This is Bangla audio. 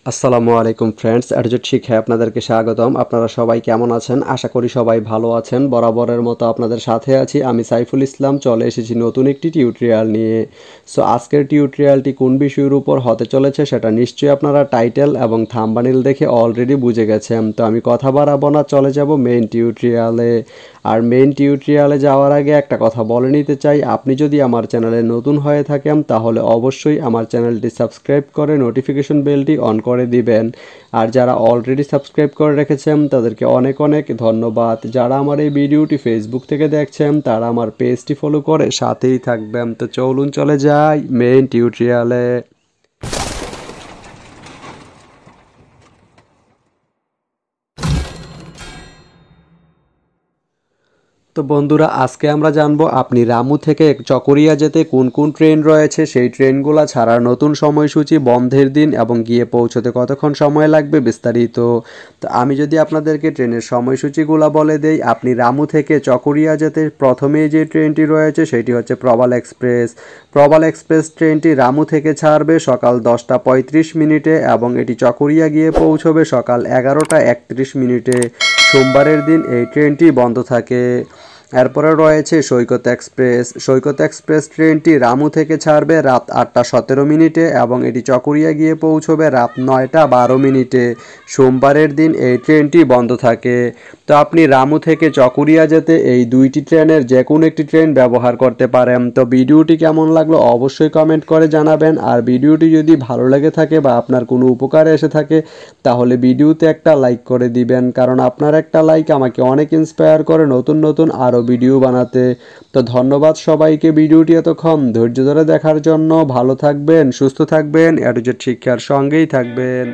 আসসালামু আলাইকুম ফ্রেন্ডস, অ্যাডজেট শিক্ষায় আপনাদেরকে স্বাগতম। আপনারা সবাই কেমন আছেন? আশা করি সবাই ভালো আছেন। বরাবরের মতো আপনাদের সাথে আছি আমি সাইফুল ইসলাম। চলে এসেছি নতুন একটি টিউটোরিয়াল নিয়ে। সো আজকের টিউটোরিয়ালটি কোন বিষয়ের উপর হতে চলেছে সেটা নিশ্চয়ই আপনারা টাইটেল এবং থাম্বনেল দেখে অলরেডি বুঝে গেছেন। তো আমি কথা বাড়াবো না, চলে যাব মেইন টিউটোরিয়ালে। আর মেইন টিউটোরিয়ালে যাওয়ার আগে একটা কথা বলে নিতে চাই, আপনি যদি আমার চ্যানেলে নতুন হয়ে থাকেন তাহলে অবশ্যই আমার চ্যানেলটি সাবস্ক্রাইব করে নোটিফিকেশন বেলটি অন করে দিবেন। আর যারা অলরেডি সাবস্ক্রাইব করে রেখেছেন তাদেরকে অনেক অনেক ধন্যবাদ। যারা আমার এই ভিডিওটি ফেসবুক থেকে দেখছেন তারা আমার পেজটি ফলো করে সাথেই থাকবেন। তো চলুন চলে যাই মেইন টিউটোরিয়ালে। তো বন্ধুরা, আজকে আমরা জানবো আপনি রামু থেকে চকরিয়া যেতে কোন কোন ট্রেন রয়েছে, সেই ট্রেনগুলো ছাড়ার নতুন সময়সূচি, বন্ধের দিন এবং গিয়ে পৌঁছতে কতক্ষণ সময় লাগবে বিস্তারিত। তো আমি যদি আপনাদেরকে ট্রেনের সময়সূচিগুলো বলে দেই, আপনি রামু থেকে চকরিয়া যেতে প্রথমেই যে ট্রেনটি রয়েছে সেটি হচ্ছে প্রবাল এক্সপ্রেস। প্রবাল এক্সপ্রেস ট্রেনটি রামু থেকে ছাড়বে সকাল 10টা 35 মিনিটে এবং এটি চকরিয়া গিয়ে পৌঁছবে সকাল 11টা 31 মিনিটে। সোমবারের দিন এই ট্রেনটি বন্ধ থাকে। এরপরে রয়েছে সৈকত এক্সপ্রেস। সৈকত এক্সপ্রেস ট্রেনটি রামু থেকে ছাড়বে রাত 8টা 17 মিনিটে এবং এটি চকরিয়া গিয়ে পৌঁছবে রাত 9টা 12 মিনিটে। সোমবারের দিন এই ট্রেনটি বন্ধ থাকে। তো আপনি রামু থেকে চকরিয়া যেতে এই দুইটি ট্রেনের যে কোনো একটি ট্রেন ব্যবহার করতে পারেন। তো ভিডিওটি কেমন লাগলো অবশ্যই কমেন্ট করে জানাবেন। আর ভিডিওটি যদি ভালো লেগে থাকে বা আপনার কোনো উপকারে এসে থাকে তাহলে ভিডিওতে একটা লাইক করে দিবেন, কারণ আপনার একটা লাইক আমাকে অনেক ইন্সপায়ার করে নতুন নতুন আরও ভিডিও বানাতে। তো ধন্যবাদ সবাইকে ভিডিওটি এতক্ষণ ধৈর্য ধরে দেখার জন্য। ভালো থাকবেন, সুস্থ থাকবেন, এডুজেট শিক্ষার সঙ্গেই থাকবেন।